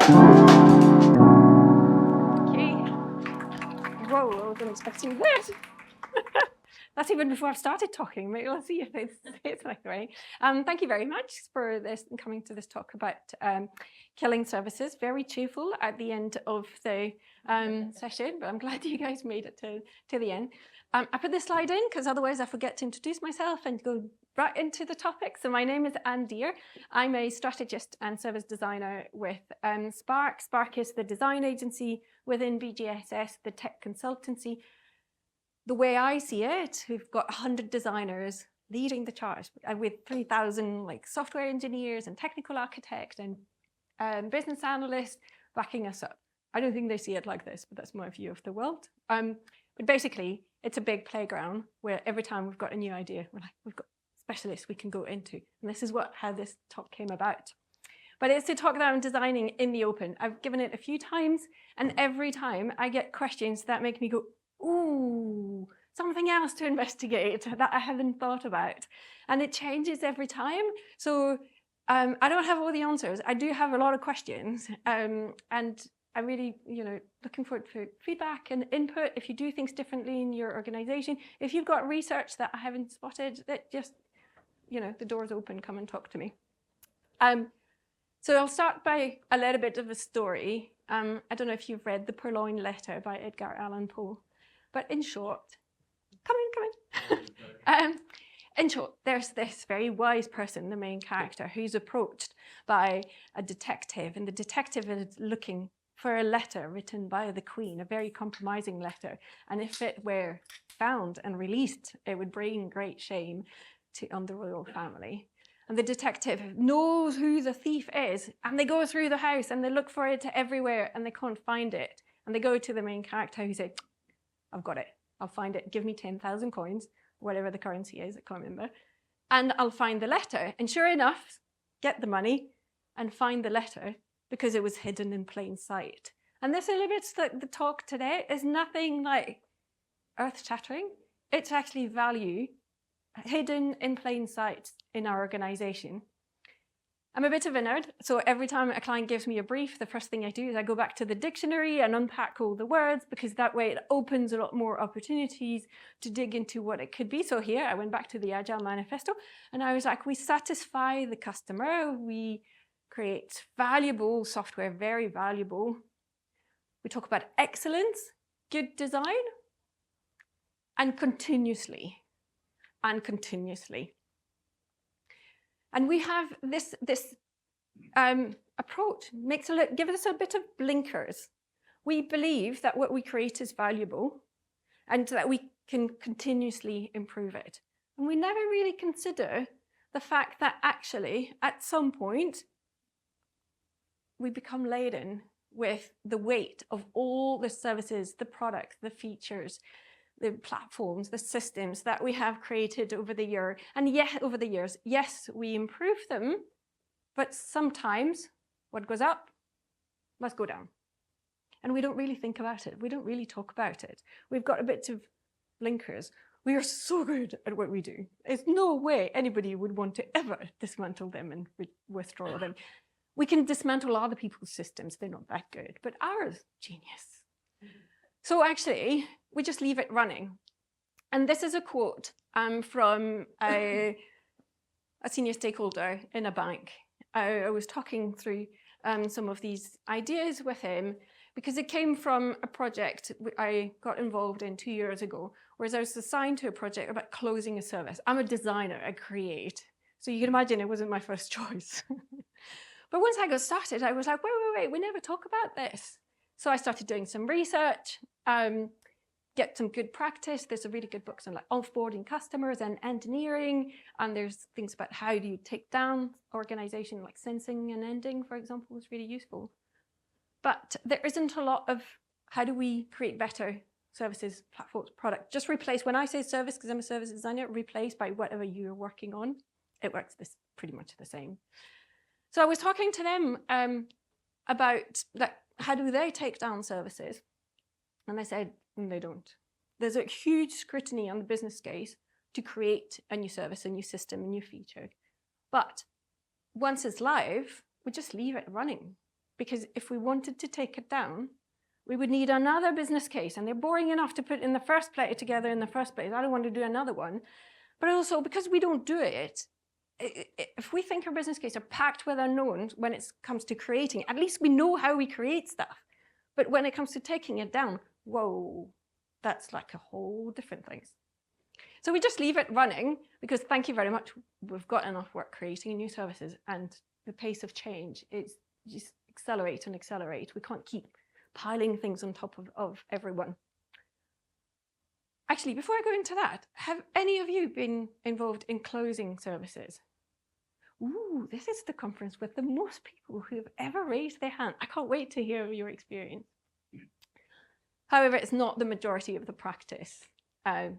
Okay. Whoa, I wasn't expecting that. That's even before I've started talking. Maybe let's see if it's like right. Thank you very much for this coming to this talk about killing services. Very cheerful at the end of the session, but I'm glad you guys made it to the end. I put this slide in because otherwise I forget to introduce myself and go right into the topic. So my name is Dhir. I'm a strategist and service designer with Spark. Spark is the design agency within BGSS, the tech consultancy. The way I see it, we've got 100 designers leading the charge with 3,000 like software engineers and technical architects and business analysts backing us up. I don't think they see it like this, but that's my view of the world. But basically, it's a big playground where every time we've got a new idea, we've got specialists we can go into. And this is how this talk came about. But it's to talk about designing in the open. I've given it a few times, and every time I get questions that make me go, ooh, something else to investigate that I haven't thought about. And it changes every time. So I don't have all the answers. I do have a lot of questions. And I'm really, looking forward to feedback and input. If you do things differently in your organization, if you've got research that I haven't spotted, that just, the door's open, come and talk to me. So I'll start by a little bit of a story. I don't know if you've read The Purloined Letter by Edgar Allan Poe. But in short, come in. In short, there's this very wise person, the main character, who's approached by a detective, and the detective is looking for a letter written by the Queen, a very compromising letter. And if it were found and released, it would bring great shame on the royal family. And the detective knows who the thief is, and they go through the house and they look for it everywhere and they can't find it. And they go to the main character who says, I've got it. I'll find it. Give me 10,000 coins, whatever the currency is, I can't remember. And I'll find the letter. And sure enough, get the money and find the letter because it was hidden in plain sight. And this illustrates that the talk today is nothing like earth-shattering. It's actually value hidden in plain sight in our organization. I'm a bit of a nerd, so every time a client gives me a brief, the first thing I do is I go back to the dictionary and unpack all the words, because that way it opens a lot more opportunities to dig into what it could be. So here I went back to the Agile manifesto and I was like, we satisfy the customer, we create valuable software, very valuable. We talk about excellence, good design, and continuously. And we have this approach, gives us a bit of blinkers. We believe that what we create is valuable and that we can continuously improve it. And we never really consider the fact that actually, at some point, we become laden with the weight of all the services, the products, the features, the platforms, the systems that we have created over the year. And over the years, yes, we improve them, but sometimes what goes up must go down. And we don't really think about it. We don't really talk about it. We've got a bit of blinkers. We are so good at what we do. There's no way anybody would want to ever dismantle them and withdraw them. We can dismantle other people's systems. They're not that good, but ours, genius. So actually, we just leave it running. And this is a quote from a senior stakeholder in a bank. I was talking through some of these ideas with him because it came from a project I got involved in 2 years ago, whereas I was assigned to a project about closing a service. I'm a designer, I create. So you can imagine it wasn't my first choice. But once I got started, I was like, wait, we never talk about this. So I started doing some research, get some good practice. There's some really good books on like offboarding customers and engineering. And there's things about how do you take down organization, like sensing and ending, for example, was really useful. But there isn't a lot of how do we create better services, platforms, product. Just replace, when I say service, because I'm a service designer, replace by whatever you're working on. It works pretty much the same. So I was talking to them about that. How do they take down services? And they said, they don't. There's a huge scrutiny on the business case to create a new service, a new system, a new feature. But once it's live, we just leave it running. because if we wanted to take it down, we would need another business case, and they're boring enough to put in the first place together in the first place. I don't want to do another one. But also, because we don't do it, if we think our business case are packed with unknowns when it comes to creating, at least we know how we create stuff. But when it comes to taking it down, whoa, that's like a whole different thing. So we just leave it running, because thank you very much, we've got enough work creating new services, and the pace of change is just accelerate and accelerate. We can't keep piling things on top of everyone. Actually, before I go into that, have any of you been involved in closing services? Ooh, this is the conference with the most people who have ever raised their hand. I can't wait to hear your experience. However, it's not the majority of the practice. You're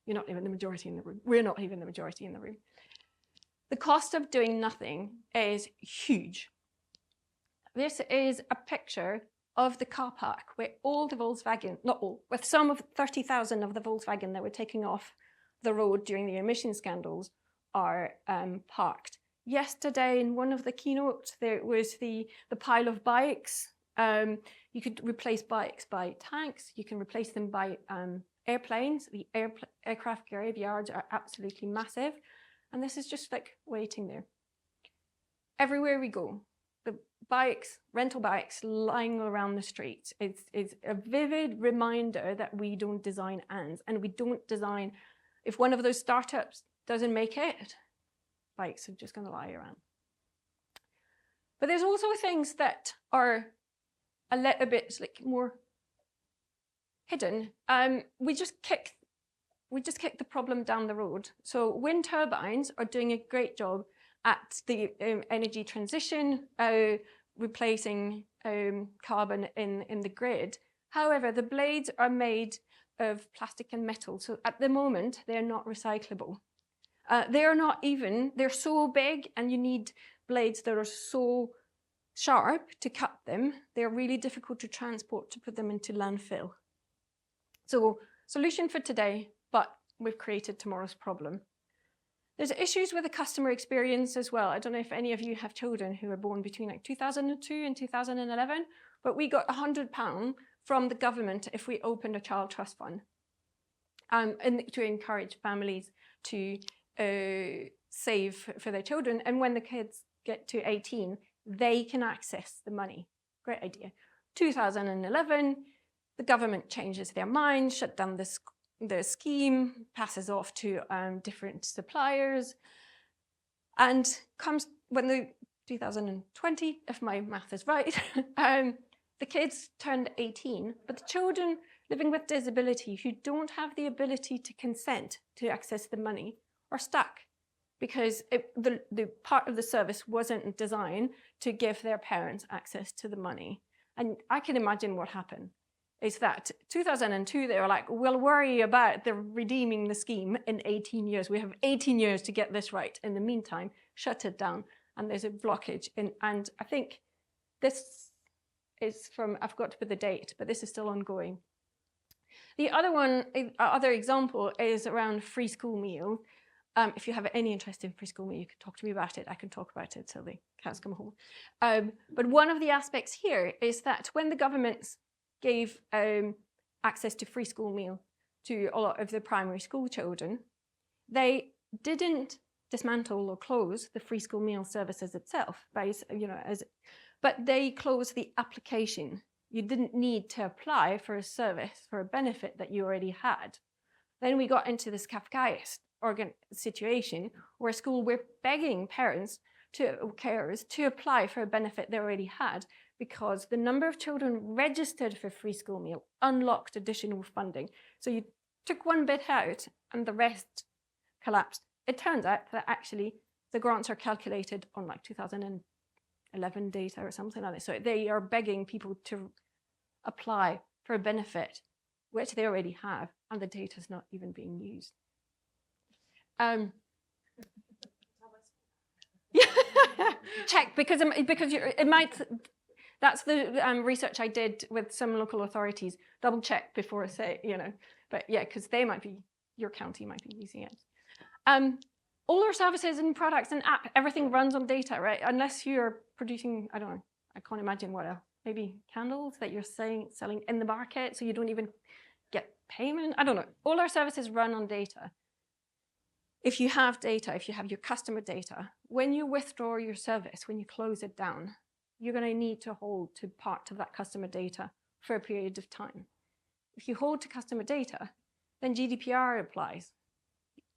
not even the majority in the room. We're not even the majority in the room. The cost of doing nothing is huge. This is a picture of the car park where all the Volkswagen, not all, with some of 30,000 of the Volkswagen that were taking off the road during the emission scandals are parked. Yesterday, in one of the keynotes, there was the pile of bikes. You could replace bikes by tanks. You can replace them by airplanes. The aircraft graveyards are absolutely massive. And this is just like waiting there. Everywhere we go, the bikes, rental bikes lying around the streets. It's a vivid reminder that we don't design ends, and we don't design, if one of those startups doesn't make it, bikes are just going to lie around. But there's also things that are a little bit like more hidden. We just kick the problem down the road. So wind turbines are doing a great job at the energy transition, replacing carbon in the grid. However, the blades are made of plastic and metal. So at the moment, they're not recyclable. They're so big, and you need blades that are so sharp to cut them. They're really difficult to transport, to put them into landfill. So solution for today, but we've created tomorrow's problem. There's issues with the customer experience as well. I don't know if any of you have children who were born between like 2002 and 2011, but we got £100 from the government if we opened a child trust fund, and to encourage families to save for their children. And when the kids get to 18, they can access the money. Great idea. 2011, the government changes their mind, shut down the scheme, passes off to different suppliers, and comes when the 2020, if my math is right, the kids turned 18, but the children living with disability who don't have the ability to consent to access the money are stuck, because the part of the service wasn't designed to give their parents access to the money. And I can imagine what happened. Is that 2002, they were like, we'll worry about redeeming the scheme in 18 years. We have 18 years to get this right. In the meantime, shut it down. And there's a blockage. And I think this is from, I forgot to put the date, but this is still ongoing. The other example is around free school meal. If you have any interest in free school meal, you can talk to me about it. I can talk about it till the cats come home. But one of the aspects here is that when the governments gave access to free school meal to a lot of the primary school children, they didn't dismantle or close the free school meal services itself, but they closed the application. You didn't need to apply for a service, for a benefit that you already had. Then we got into this Kafkaesque situation where school were begging parents or carers to apply for a benefit they already had, because the number of children registered for free school meal unlocked additional funding. So you took one bit out and the rest collapsed. It turns out that actually the grants are calculated on like 2011 data or something like that. So they are begging people to apply for a benefit which they already have, and the data is not even being used. Check, because it might. That's the research I did with some local authorities. Double check before I say, but yeah, because they might be, your county might be using it. All our services and products and app, everything runs on data, right? Unless you're producing, I don't know, I can't imagine what else. Maybe candles that you're selling in the market, so you don't even get payment. I don't know. All our services run on data. If you have data, if you have your customer data, when you withdraw your service, when you close it down, you're going to need to hold to part of that customer data for a period of time. If you hold to customer data, then GDPR applies.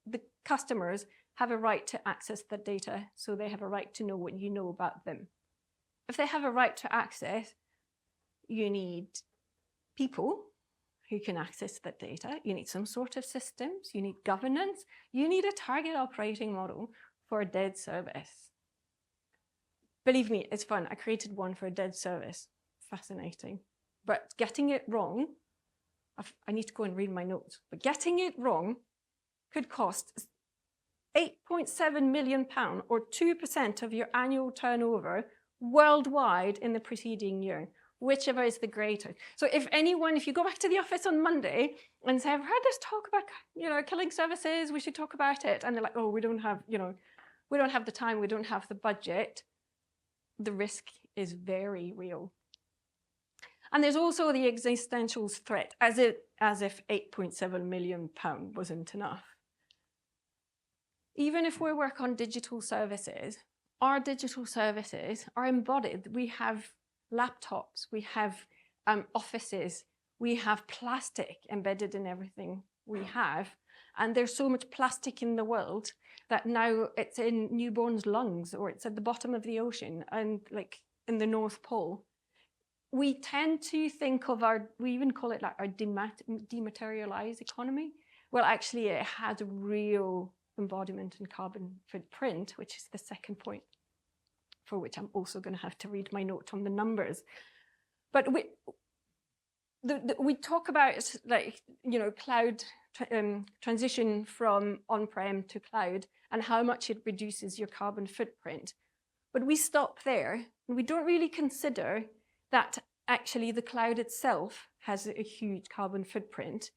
The customers have a right to access that data, so they have a right to know what you know about them. If they have a right to access, you need people who can access that data. You need some sort of systems. You need governance. You need a target operating model for a dead service. Believe me, it's fun. I created one for a dead service. Fascinating. But getting it wrong, I need to go and read my notes, but getting it wrong could cost £8.7 million, or 2% of your annual turnover worldwide in the preceding year. Whichever is the greater. So if you go back to the office on Monday and say, I've heard this talk about, killing services, we should talk about it. And they're like, oh, we don't have the time, we don't have the budget. The risk is very real. And there's also the existential threat, as if £8.7 million wasn't enough. Even if we work on digital services, our digital services are embodied. We have laptops, we have offices, we have plastic embedded in everything we have. And there's so much plastic in the world that now it's in newborns' lungs, or it's at the bottom of the ocean and like in the North Pole. We tend to think of we even call it like our dematerialized economy. Well, actually it has a real embodiment and carbon footprint, which is the second point, for which I'm also going to have to read my note on the numbers. But we talk about cloud transition from on-prem to cloud and how much it reduces your carbon footprint. But we stop there, and we don't really consider that actually the cloud itself has a huge carbon footprint.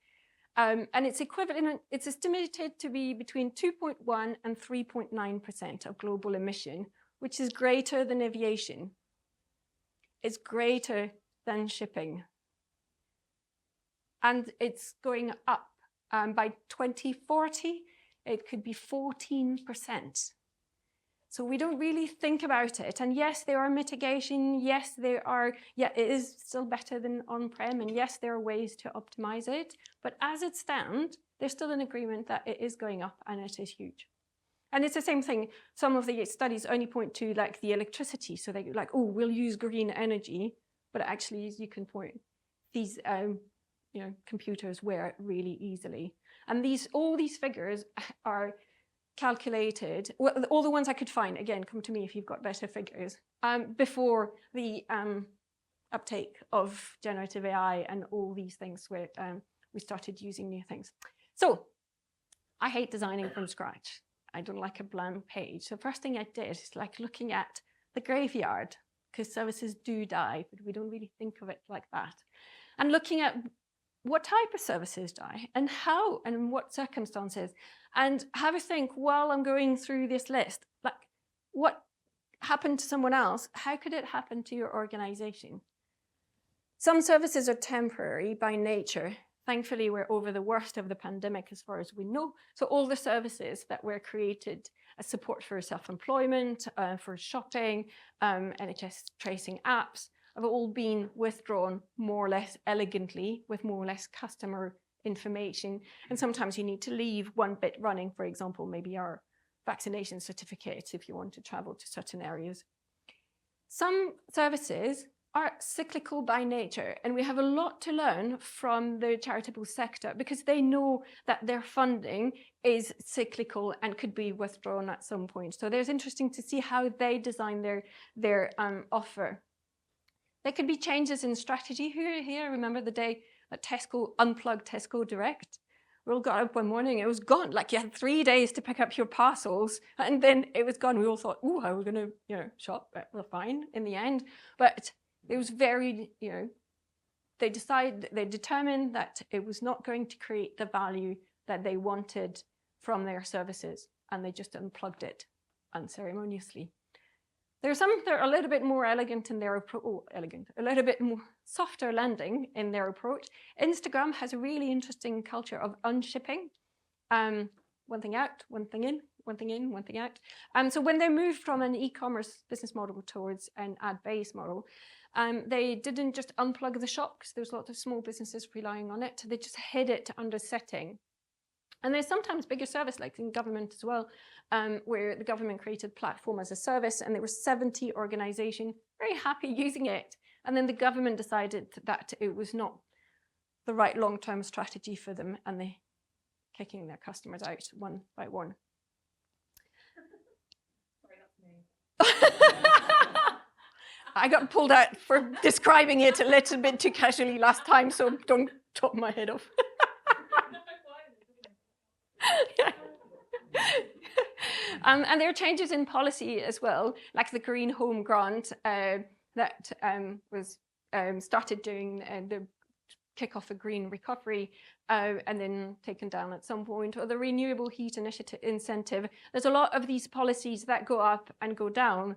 And it's equivalent, it's estimated to be between 2.1 and 3.9% of global emission, which is greater than aviation. It's greater than shipping. And it's going up. By 2040, it could be 14%. So we don't really think about it. And yes, there are mitigation. Yes, it is still better than on-prem. And yes, there are ways to optimize it. But as it stands, there's still an agreement that it is going up and it is huge. And it's the same thing. Some of the studies only point to like the electricity. So they're like, oh, we'll use green energy. But actually, as you can point, these computers wear it really easily. And all these figures are calculated, well, all the ones I could find, again, come to me if you've got better figures, before the uptake of generative AI and all these things where we started using new things. So I hate designing from scratch. I don't like a blank page. So first thing I did is like looking at the graveyard, because services do die, but we don't really think of it like that. And looking at what type of services die and how and in what circumstances, and have a think while I'm going through this list, like what happened to someone else? How could it happen to your organization? Some services are temporary by nature. Thankfully, we're over the worst of the pandemic as far as we know. So all the services that were created as support for self-employment, for shopping, NHS tracing apps, have all been withdrawn more or less elegantly with more or less customer information. And sometimes you need to leave one bit running, for example, maybe our vaccination certificates if you want to travel to certain areas. Some services are cyclical by nature, and we have a lot to learn from the charitable sector because they know that their funding is cyclical and could be withdrawn at some point. So there's interesting to see how they design their offer. There could be changes in strategy. Here, remember the day that Tesco unplugged Tesco Direct? We all got up one morning, it was gone. Like you had 3 days to pick up your parcels, and then it was gone. We all thought, oh, how are we going to, shop? We're fine in the end. But it was very, they determined that it was not going to create the value that they wanted from their services, and they just unplugged it unceremoniously. There are some that are a little bit more elegant in their approach, a little bit more softer landing in their approach. Instagram has a really interesting culture of unshipping. One thing out, one thing in, one thing in, one thing out. So when they moved from an e-commerce business model towards an ad-based model, they didn't just unplug the shop, because there was lots of small businesses relying on it. They just hid it under setting. And there's sometimes bigger service, like in government as well, where the government created platform as a service, and there were 70 organizations very happy using it. And then the government decided that it was not the right long-term strategy for them, and they kicking their customers out one by one. Sorry, that's me. I got pulled out for describing it a little bit too casually last time, so don't chop my head off. And there are changes in policy as well, like the Green Home Grant that was started during the kick-off of green recovery and then taken down at some point, or the renewable heat initiative incentive. There's a lot of these policies that go up and go down.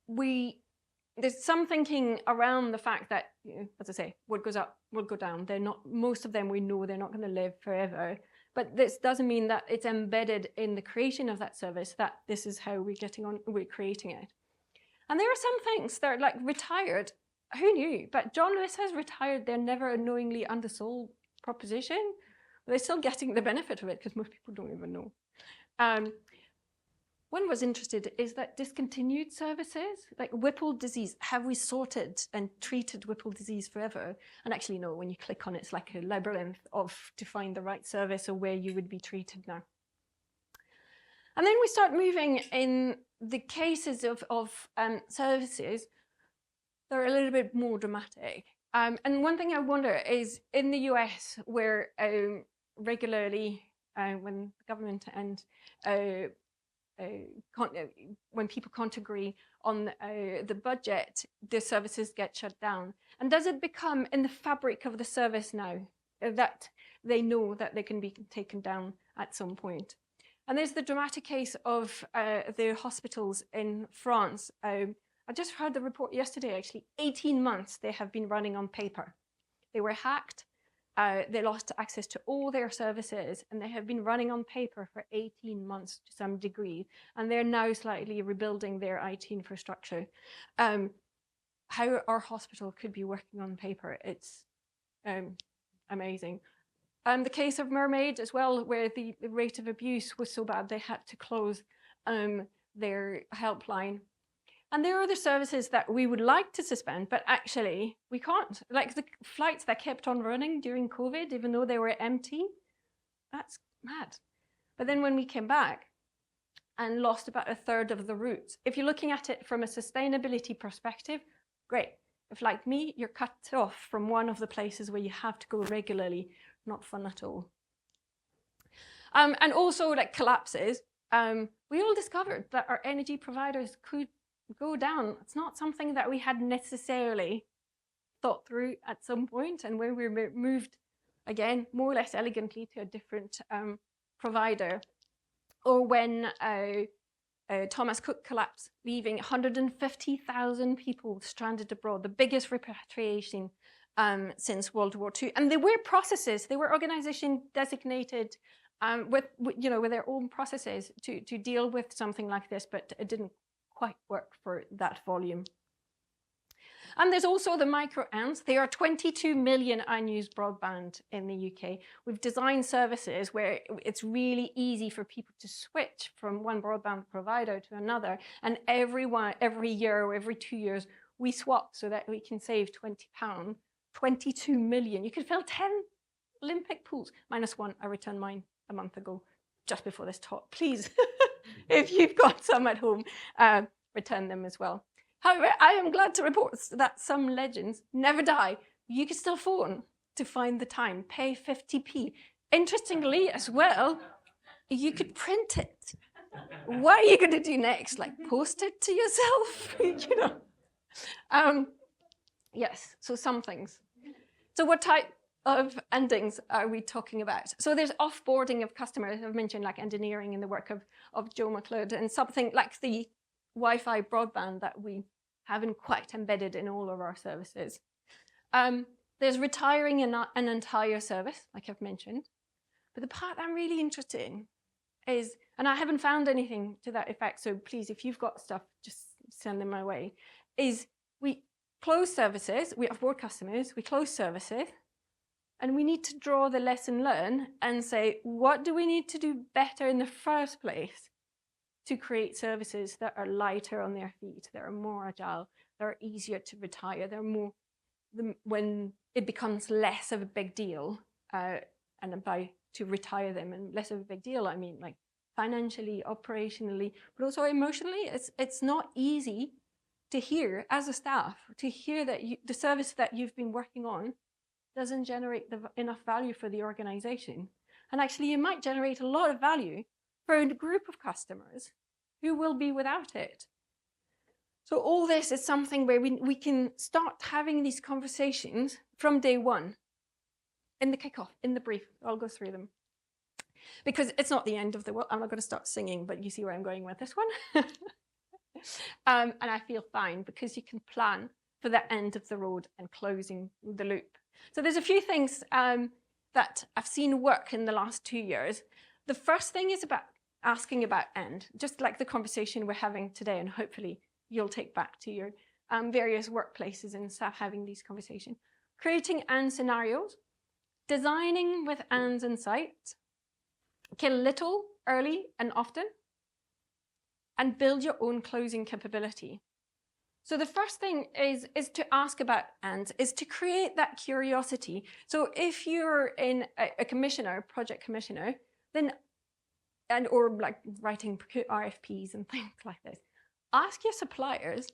There's some thinking around the fact that, you know, as I say, what goes up will go down. They're not, most of them we know they're not going to live forever. But this doesn't mean that it's embedded in the creation of that service, that this is how we're creating it. And there are some things that are like retired. Who knew? But John Lewis has retired their never knowingly undersold proposition. They're still getting the benefit of it because most people don't even know. One was interested is that discontinued services, like Whipple disease, have we sorted and treated Whipple disease forever? And actually, no, when you click on it, it's like a labyrinth to find the right service or where you would be treated now. And then we start moving in the cases of services that are a little bit more dramatic. And one thing I wonder is in the US, where regularly when the government and when people can't agree on the budget, the services get shut down. And does it become in the fabric of the service now that they know that they can be taken down at some point? And there's the dramatic case of the hospitals in France. I just heard the report yesterday, actually. 18 months they have been running on paper. They were hacked. They lost access to all their services, and they have been running on paper for 18 months to some degree, and they're now slightly rebuilding their IT infrastructure. How our hospital could be working on paper, it's amazing. The case of Mermaid as well, where the rate of abuse was so bad they had to close their helpline. And there are other services that we would like to suspend, but actually we can't. Like the flights that kept on running during COVID, even though they were empty, that's mad. But then when we came back and lost about a third of the routes, if you're looking at it from a sustainability perspective, great. If like me, you're cut off from one of the places where you have to go regularly, not fun at all. And also like collapses, we all discovered that our energy providers could go down. It's not something that we had necessarily thought through at some point, and when we moved again more or less elegantly to a different provider, or when Thomas Cook collapsed, leaving 150,000 people stranded abroad, the biggest repatriation since World War II. And there were processes, there were organizations designated with their own processes to deal with something like this, but it didn't quite work for that volume. And there's also the micro ants. There are 22 million unused broadband in the UK. We've designed services where it's really easy for people to switch from one broadband provider to another. And every year or every 2 years, we swap so that we can save £20. 22 million. You could fill 10 Olympic pools. -1, I returned mine a month ago, just before this talk. Please, if you've got some at home, return them as well. However, I am glad to report that some legends never die. You can still phone to find the time, pay 50p. Interestingly as well, you could print it. What are you going to do next? Like post it to yourself? Yes, so some things. So what type of endings are we talking about? So there's offboarding of customers. I've mentioned like engineering in the work of Joe McLeod, and something like the Wi-Fi broadband that we haven't quite embedded in all of our services. There's retiring an entire service, like I've mentioned. But the part I'm really interested in is, and I haven't found anything to that effect, so please, if you've got stuff, just send them my way, is we close services, we offboard customers, we close services, and we need to draw the lesson learned and say, what do we need to do better in the first place to create services that are lighter on their feet, that are more agile, that are easier to retire, they're more, when it becomes less of a big deal, and by to retire them, and less of a big deal, I mean like financially, operationally, but also emotionally. It's not easy to hear as a staff, to hear that the service that you've been working on doesn't generate enough value for the organization. And actually, it might generate a lot of value for a group of customers who will be without it. So all this is something where we can start having these conversations from day one, in the kickoff, in the brief. I'll go through them. Because it's not the end of the world. I'm not going to start singing, but you see where I'm going with this one. And I feel fine, because you can plan for the end of the road and closing the loop. So there's a few things that I've seen work in the last 2 years. The first thing is about asking about end, just like the conversation we're having today, and hopefully you'll take back to your various workplaces and staff having these conversations. Creating and scenarios, designing with ands in sight, kill little, early and often, and build your own closing capability. So the first thing is to ask about ands, is to create that curiosity. So if you're in a commissioner, a project commissioner, then, or like writing RFPs and things like this, ask your suppliers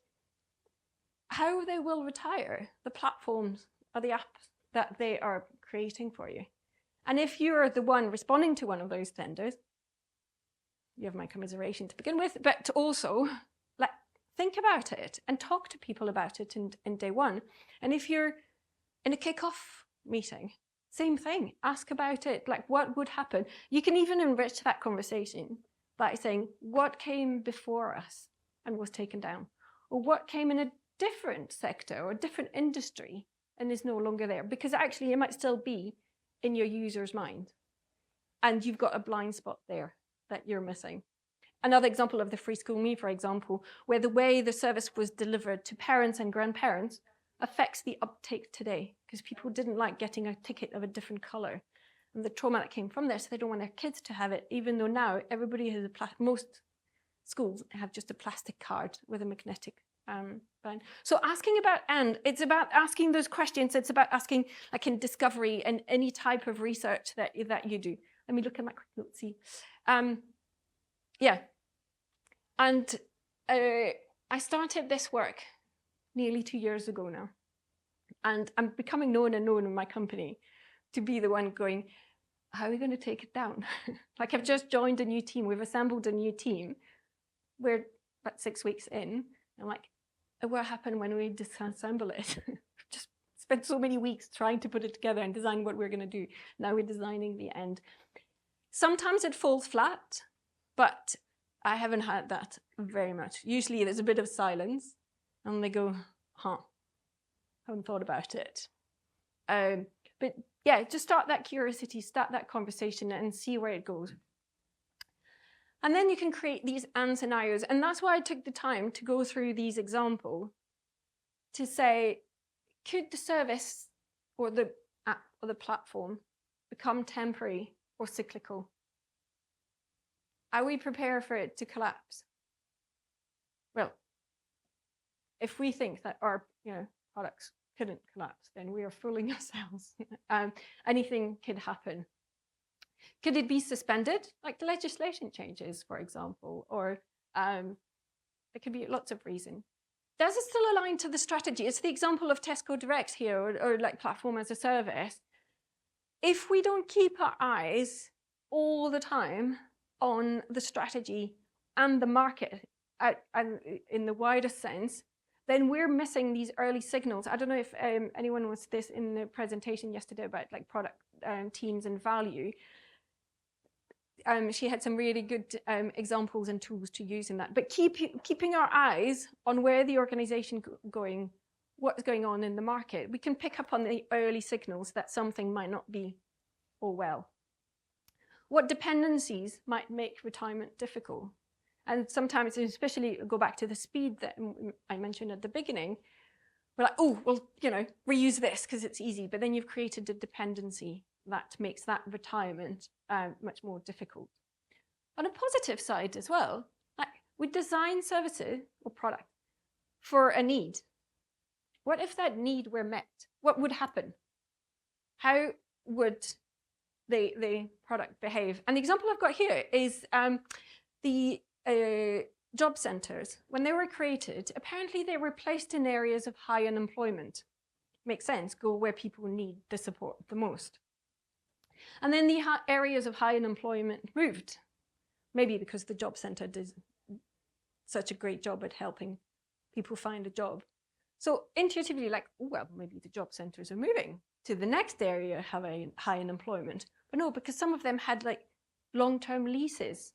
how they will retire the platforms or the apps that they are creating for you. And if you're the one responding to one of those tenders, you have my commiseration to begin with, but also think about it and talk to people about it in day one. And if you're in a kickoff meeting, same thing, ask about it, like what would happen. You can even enrich that conversation by saying, what came before us and was taken down? Or what came in a different sector or a different industry and is no longer there? Because actually it might still be in your user's mind. And you've got a blind spot there that you're missing. Another example of the Free School Me, for example, where the way the service was delivered to parents and grandparents affects the uptake today, because people didn't like getting a ticket of a different color. And the trauma that came from this, so they don't want their kids to have it, even though now everybody has most schools have just a plastic card with a magnetic band. So asking about and, it's about asking those questions. It's about asking, like in discovery and any type of research that you do. Let me look at my quick notes, see. Yeah, and I started this work nearly 2 years ago now, and I'm becoming known in my company to be the one going, how are we going to take it down? Like I've just joined a new team, we've assembled a new team, we're about 6 weeks in, I'm like, what happened when we disassemble it? Just spent so many weeks trying to put it together and design what we're going to do. Now we're designing the end. Sometimes it falls flat, but I haven't had that very much. Usually there's a bit of silence and they go, haven't thought about it. But yeah, just start that curiosity, start that conversation and see where it goes. And then you can create these and scenarios. And that's why I took the time to go through these examples to say, could the service or the app or the platform become temporary or cyclical? Are we prepared for it to collapse? Well, if we think that our products couldn't collapse, then we are fooling ourselves. Anything could happen. Could it be suspended, like the legislation changes, for example, or there could be lots of reasons. Does it still align to the strategy? It's the example of Tesco Direct here, or like platform as a service. If we don't keep our eyes all the time on the strategy and the market and in the wider sense, then we're missing these early signals. I don't know if anyone was this in the presentation yesterday about like product teams and value. she had some really good examples and tools to use in that. But keeping our eyes on where the organization going, what's going on in the market, we can pick up on the early signals that something might not be all well. What dependencies might make retirement difficult? And sometimes, especially go back to the speed that I mentioned at the beginning, we're like, oh, well, you know, reuse this because it's easy. But then you've created a dependency that makes that retirement much more difficult. On a positive side as well, like we design services or products for a need. What if that need were met? What would happen? How would the product behave? And the example I've got here is the job centers. When they were created, apparently they were placed in areas of high unemployment. Makes sense, go where people need the support the most. And then the areas of high unemployment moved, maybe because the job center did such a great job at helping people find a job. So intuitively, like, oh, well, maybe the job centers are moving to the next area having high unemployment. But no, because some of them had like long-term leases.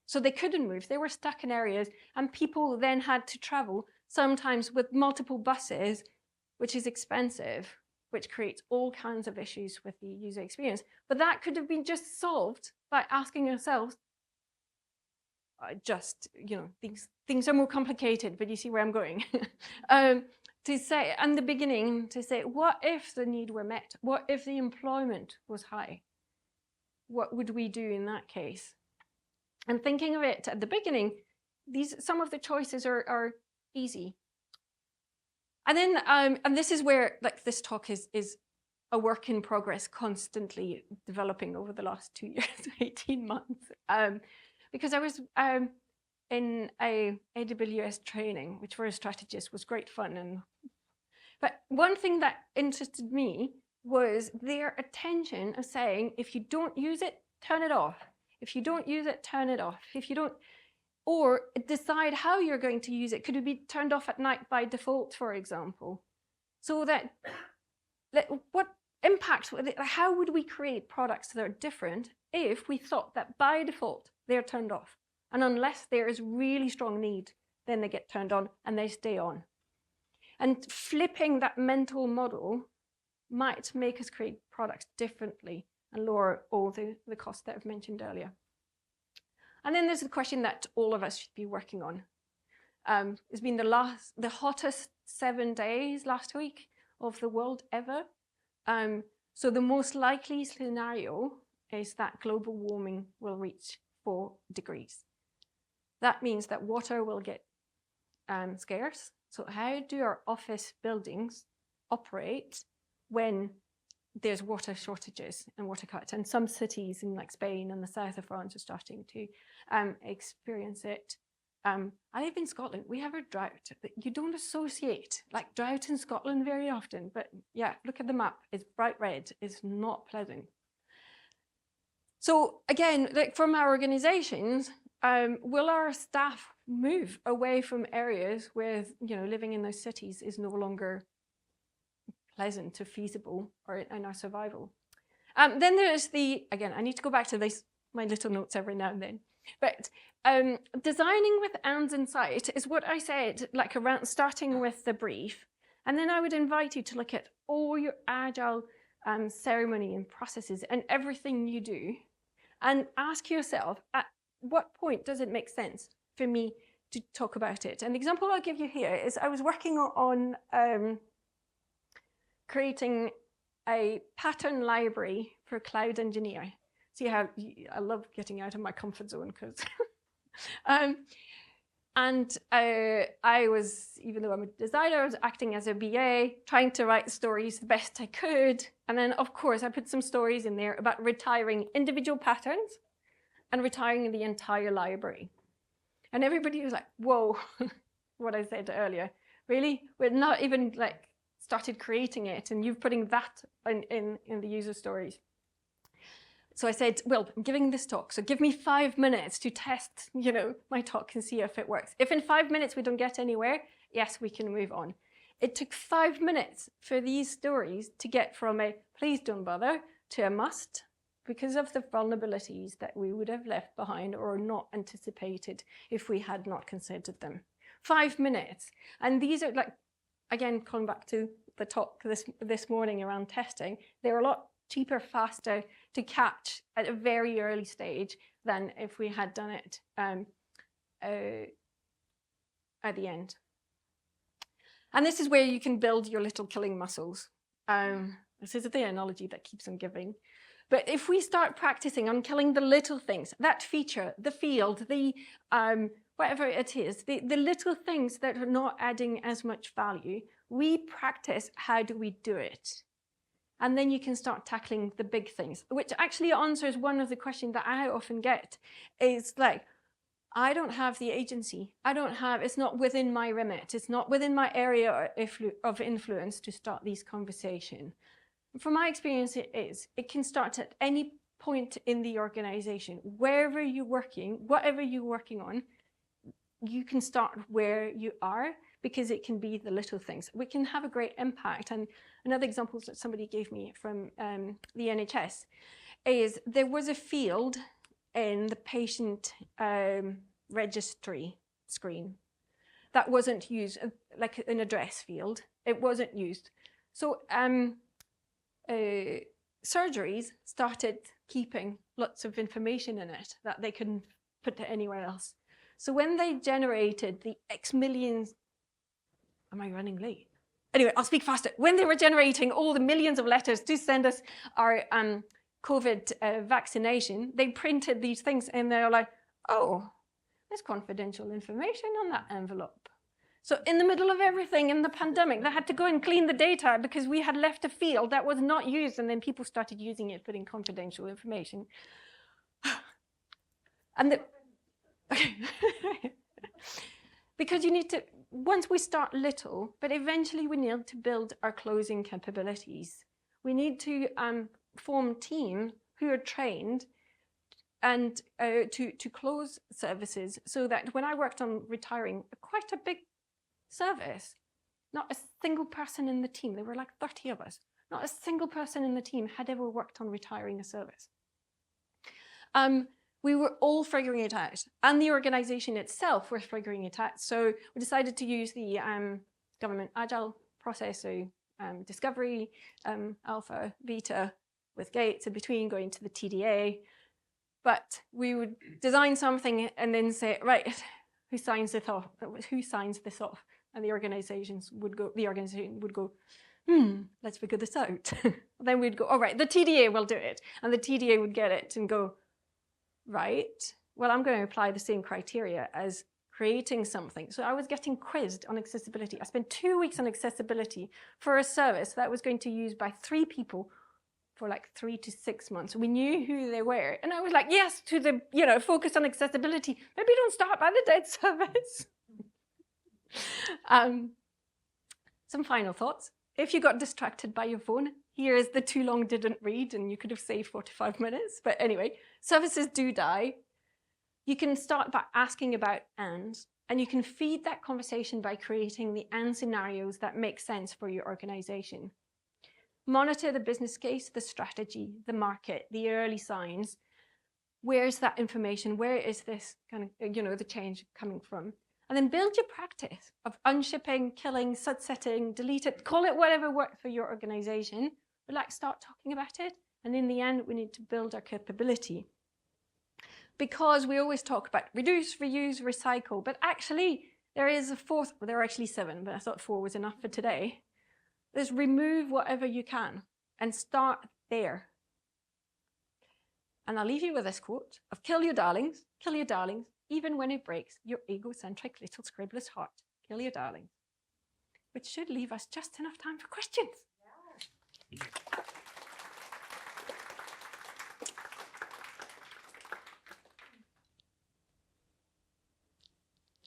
So they couldn't move. They were stuck in areas, and people then had to travel, sometimes with multiple buses, which is expensive, which creates all kinds of issues with the user experience. But that could have been just solved by asking ourselves, you know, things are more complicated, but you see where I'm going. To say, in the beginning, to say, what if the need were met? What if the employment was high? What would we do in that case? And thinking of it at the beginning, some of the choices are easy. And then, and this is where like this talk is a work in progress, constantly developing over the last 2 years, 18 months. Because I was in a AWS training, which for a strategist was great fun. But one thing that interested me was their attention of saying, if you don't use it, turn it off. If you don't use it, turn it off. If you don't, or decide how you're going to use it. Could it be turned off at night by default, for example? So that what impact, how would we create products that are different if we thought that by default they're turned off? And unless there is really strong need, then they get turned on and they stay on. And flipping that mental model might make us create products differently and lower all the costs that I've mentioned earlier. And then there's the question that all of us should be working on. It's been the hottest 7 days last week of the world ever. So the most likely scenario is that global warming will reach 4 degrees. That means that water will get scarce. So how do our office buildings operate when there's water shortages and water cuts? And some cities in like Spain and the south of France are starting to experience it. I live in Scotland. We have a drought that you don't associate like drought in Scotland very often. But yeah, look at the map. It's bright red. It's not pleasant. So again, like from our organizations, will our staff move away from areas where, you know, living in those cities is no longer pleasant or feasible or in our survival? Then there's again, I need to go back to my little notes every now and then, but designing with ends in sight is what I said, like around starting with the brief. And then I would invite you to look at all your Agile ceremony and processes and everything you do, and ask yourself, at what point does it make sense for me to talk about it? And the example I'll give you here is I was working on creating a pattern library for cloud engineer. See how I love getting out of my comfort zone, because I was, even though I'm a designer, I was acting as a BA, trying to write stories the best I could. And then, of course, I put some stories in there about retiring individual patterns and retiring the entire library. And everybody was like, whoa, what I said earlier. Really? We're not even like started creating it, and you're putting that in the user stories. So I said, well, I'm giving this talk, so give me 5 minutes to test, you know, my talk and see if it works. If in 5 minutes we don't get anywhere, yes, we can move on. It took 5 minutes for these stories to get from a please don't bother to a must because of the vulnerabilities that we would have left behind or not anticipated if we had not considered them. 5 minutes. And these are like, again, coming back to the talk this morning around testing, they're a lot cheaper, faster to catch at a very early stage than if we had done it at the end. And this is where you can build your little killing muscles. This is the analogy that keeps on giving. But if we start practicing on killing the little things, that feature, the field, the whatever it is, the little things that are not adding as much value, we practice how do we do it. And then you can start tackling the big things, which actually answers one of the questions that I often get is like, I don't have the agency. It's not within my remit. It's not within my area of influence to start these conversations. From my experience, it is. It can start at any point in the organization. Wherever you're working, whatever you're working on, you can start where you are because it can be the little things. We can have a great impact. And another example that somebody gave me from the NHS is there was a field in the patient registry screen that wasn't used, like an address field. It wasn't used. So surgeries started keeping lots of information in it that they couldn't put anywhere else. So when they generated the X millions, am I running late? Anyway, I'll speak faster. When they were generating all the millions of letters to send us our COVID vaccination, they printed these things and they're like, oh, there's confidential information on that envelope. So in the middle of everything in the pandemic, they had to go and clean the data because we had left a field that was not used, and then people started using it, putting confidential information. And because you need to, once we start little, but eventually we need to build our closing capabilities. We need to form teams who are trained and to close services, so that when I worked on retiring quite a big service, not a single person in the team, there were like 30 of us, not a single person in the team had ever worked on retiring a service. We were all figuring it out, and the organization itself was figuring it out. So we decided to use the government Agile process, so discovery, alpha, beta, with gates in between, going to the TDA. But we would design something and then say, right, who signs this off? Who signs this off? And the organization would go, let's figure this out. Then we'd go, all right, the TDA will do it. And the TDA would get it and go, right, well, I'm going to apply the same criteria as creating something. So I was getting quizzed on accessibility. I spent 2 weeks on accessibility for a service that was going to be used by 3 people for like 3 to 6 months. We knew who they were. And I was like, yes, to the, focus on accessibility. Maybe don't start by the dead service. Some final thoughts. If you got distracted by your phone, here is the too long didn't read, and you could have saved 45 minutes. But anyway, services do die. You can start by asking about ands, and you can feed that conversation by creating the and scenarios that make sense for your organization. Monitor the business case, the strategy, the market, the early signs. Where's that information? Where is this kind of, the change coming from? And then build your practice of unshipping, killing, sunsetting, delete it, call it whatever works for your organization. But start talking about it. And in the end, we need to build our capability. Because we always talk about reduce, reuse, recycle. But actually, there is a fourth, well, there are actually 7, but I thought 4 was enough for today. There's remove whatever you can and start there. And I'll leave you with this quote of kill your darlings, even when it breaks your egocentric little scribbler's heart. Kill your darlings. Which should leave us just enough time for questions. Yeah.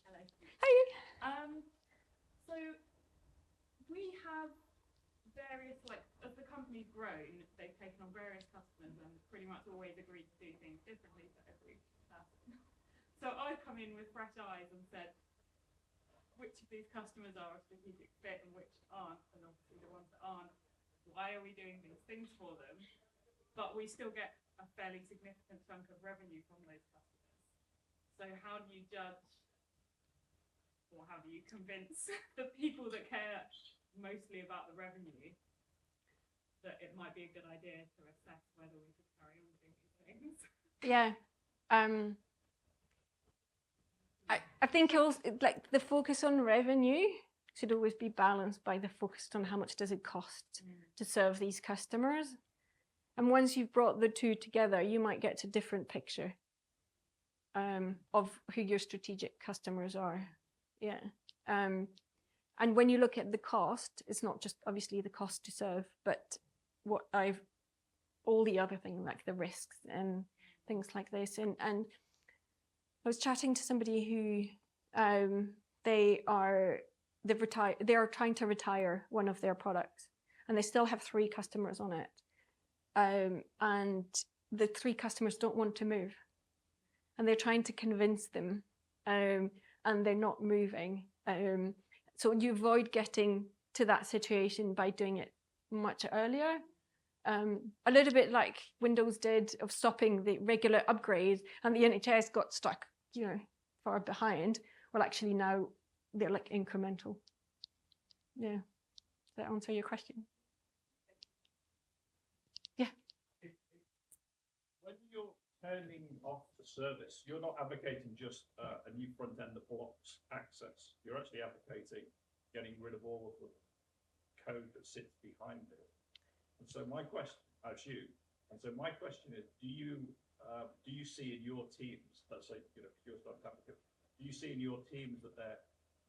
Hello. Hi. So we have various, as the company's grown, they've taken on various customers and pretty much always agreed to do things differently for every person. So I've come in with fresh eyes and said, which of these customers are a strategic fit and which aren't, and obviously the ones that aren't, why are we doing these things for them? But we still get a fairly significant chunk of revenue from those customers. So how do you judge, or how do you convince the people that care mostly about the revenue that it might be a good idea to assess whether we should carry on doing these things? Yeah. I think also, like, the focus on revenue should always be balanced by the focus on how much does it cost to serve these customers. And once you've brought the two together, you might get to a different picture of who your strategic customers are. Yeah. And when you look at the cost, it's not just obviously the cost to serve, but all the other things like the risks and things like this. And I was chatting to somebody who they are trying to retire one of their products, and they still have 3 customers on it. And the 3 customers don't want to move, and they're trying to convince them, and they're not moving. So you avoid getting to that situation by doing it much earlier. A little bit like Windows did of stopping the regular upgrades, and the NHS got stuck, far behind. Well, actually now they're like incremental. Yeah. Does that answer your question? Yeah. When you're turning off the service, you're not advocating just a new front end that blocks access. You're actually advocating getting rid of all of the code that sits behind it. And so my question, my question is, do you see in your teams, let's say, you're starting to advocate, do you see in your teams that they're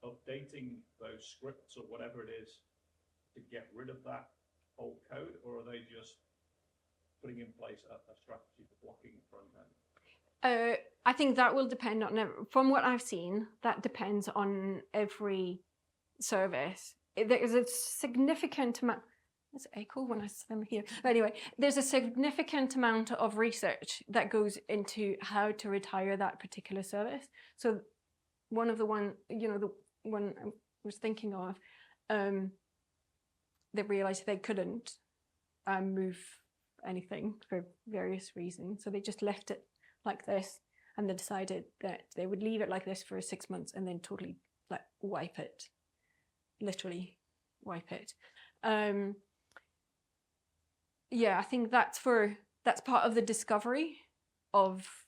updating those scripts or whatever it is to get rid of that old code, or are they just putting in place a strategy for blocking the front end? I think that will depend on, from what I've seen, that depends on every service. There is a significant amount, there's echo when I'm here. But anyway, there's a significant amount of research that goes into how to retire that particular service. So the one I was thinking of, they realized they couldn't move anything for various reasons. So they just left it like this, and they decided that they would leave it like this for 6 months and then totally wipe it, literally wipe it. Yeah, I think that's part of the discovery of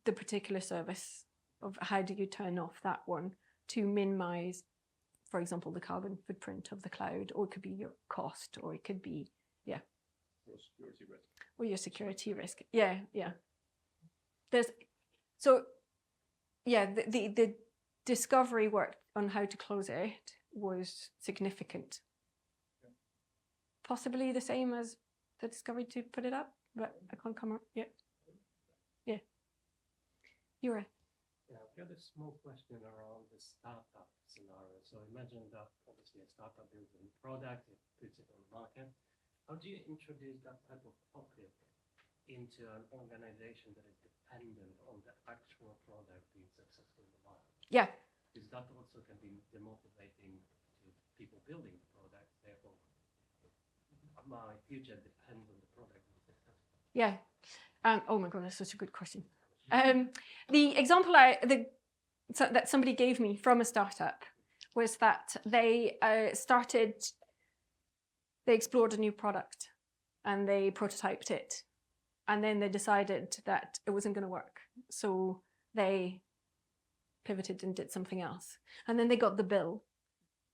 the particular service, of how do you turn off that one to minimize, for example, the carbon footprint of the cloud, or it could be your cost, or it could be, yeah. Or security risk. Or your security risk. Yeah. The discovery work on how to close it was significant. Yeah. Possibly the same as the discovery to put it up, but I can't come up yet. Yeah. You're right. Yeah, I've got a small question around the startup scenario. So imagine that obviously a startup builds a new product, it puts it on the market. How do you introduce that type of uplift into an organization that is dependent on the actual product being successful in the market? Yeah. Because that also can be demotivating to people building the product. Therefore, my future depends on the product being successful. Yeah. Oh my God, that's such a good question. The example that somebody gave me from a startup was that they explored a new product and they prototyped it, and then they decided that it wasn't going to work. So they pivoted and did something else. And then they got the bill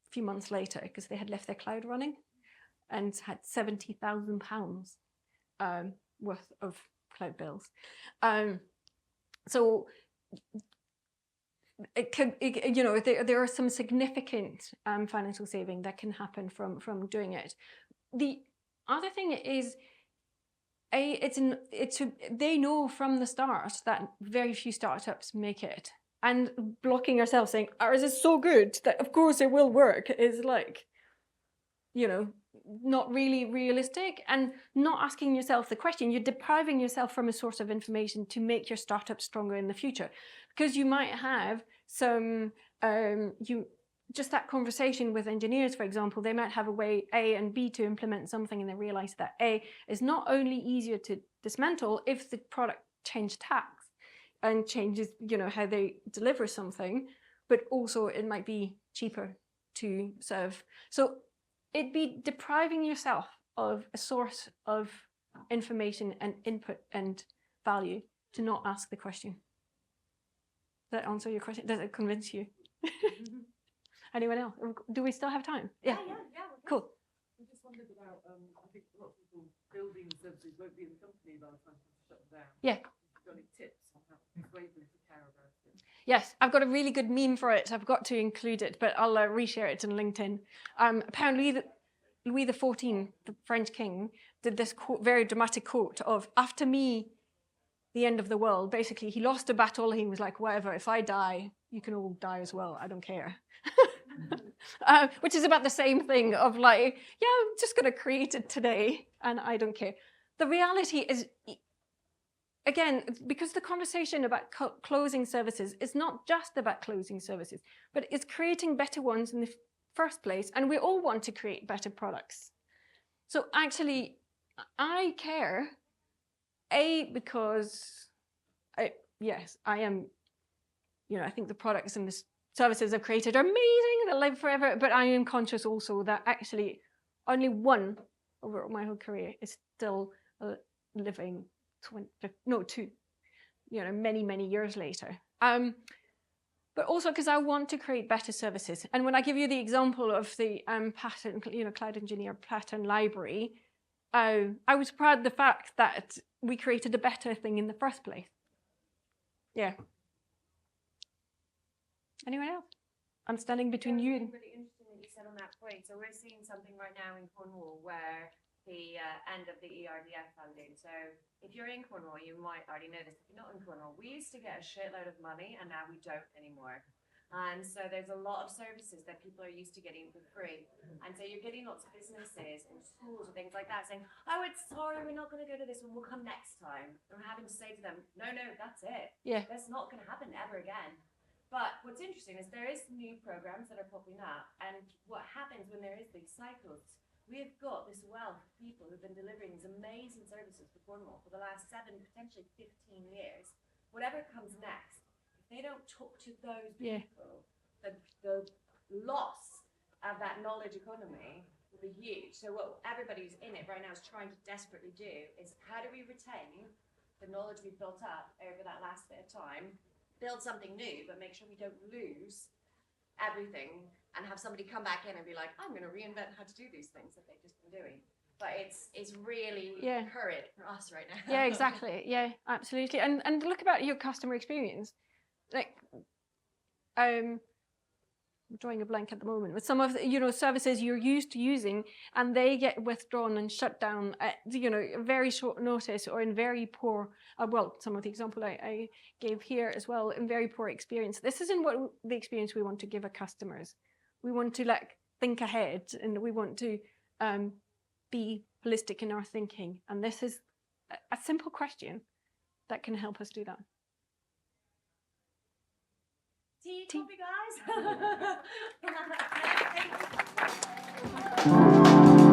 a few months later because they had left their cloud running and had £70,000 worth of cloud bills. So there are some significant financial saving that can happen from doing it. The other thing is, they know from the start that very few startups make it, and blocking yourself saying ours is so good that of course it will work is not really realistic, and not asking yourself the question. You're depriving yourself from a source of information to make your startup stronger in the future, because you might have some just that conversation with engineers, for example, they might have a way A and B to implement something, and they realize that A is not only easier to dismantle if the product changed tax and changes, how they deliver something, but also it might be cheaper to serve. So it'd be depriving yourself of a source of information and input and value to not ask the question. Does that answer your question? Does it convince you? Anyone else? Do we still have time? Yeah. Cool. We just wondered about, I think a lot of people building services won't be in the company by the time it's shut down. Yeah. Have you got any tips on how to persuade them to care about it? Yes, I've got a really good meme for it. I've got to include it, but I'll reshare it on LinkedIn. Apparently, Louis XIV, the French king, did this very dramatic quote of, "After me, the end of the world." Basically, he lost a battle. He was like, whatever, if I die, you can all die as well. I don't care. Which is about the same thing of like, yeah, I'm just going to create it today and I don't care. The reality is, again, because the conversation about closing services is not just about closing services, but it's creating better ones in the first place. And we all want to create better products. So actually, I care, because yes, I am, I think the products and the services I've created are amazing, they'll live forever, but I am conscious also that actually only one over my whole career is still living two, many, many years later. But also because I want to create better services. And when I give you the example of the pattern, Cloud Engineer pattern library, I was proud of the fact that we created a better thing in the first place. Yeah. Anyone else? I'm standing between you and... Really interesting that you said on that point. So we're seeing something right now in Cornwall where the end of the ERDF funding. So if you're in Cornwall, you might already know this. If you're not in Cornwall, we used to get a shitload of money and now we don't anymore. And so there's a lot of services that people are used to getting for free. And so you're getting lots of businesses and schools and things like that saying, oh, it's sorry, we're not going to go to this one, we'll come next time. And we're having to say to them, no, that's it. Yeah. That's not going to happen ever again. But what's interesting is there is new programs that are popping up, and what happens when there is these cycles, we've got this wealth of people who've been delivering these amazing services for Cornwall for the last 7, potentially 15 years. Whatever comes next, if they don't talk to those people, the loss of that knowledge economy will be huge. So what everybody who's in it right now is trying to desperately do is, how do we retain the knowledge we've built up over that last bit of time, build something new, but make sure we don't lose everything and have somebody come back in and be like, I'm going to reinvent how to do these things that they've just been doing. But it's really current for us right now. Yeah, exactly. Yeah, absolutely. And look about your customer experience. Like, I'm drawing a blank at the moment, with some of the, services you're used to using, and they get withdrawn and shut down at, very short notice or in very poor, some of the example I gave here as well, in very poor experience. This isn't what the experience we want to give our customers. We want to think ahead, and we want to be holistic in our thinking. And this is a simple question that can help us do that. Tea, coffee, guys.